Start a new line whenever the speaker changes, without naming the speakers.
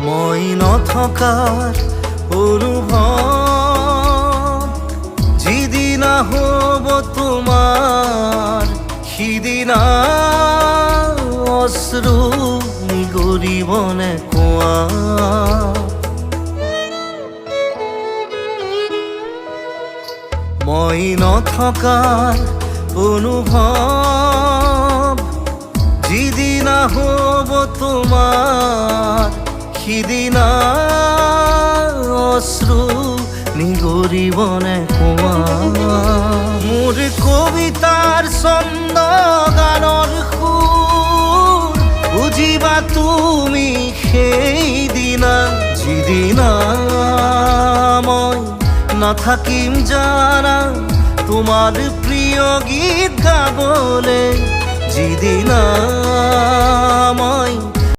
মই নথকাৰ অনুভৱ যিদিনা হ'ব তোমাৰ সিদিনা অশ্ৰু নিগৰিবনে কোৱা। মই নথকাৰ অনুভৱ যিদিনা হ'ব তোমাৰ সিদিনা অশ্ৰু নিগৰিবনে কোৱা। মোৰ কবিতাৰ ছন্দ গানৰ সুৰ বুজিবা তুমি সেইদিনা যিদিনা মই নাথাকিম জানা তোমাৰ প্ৰিয় গীত গাবলে যিদিনা মই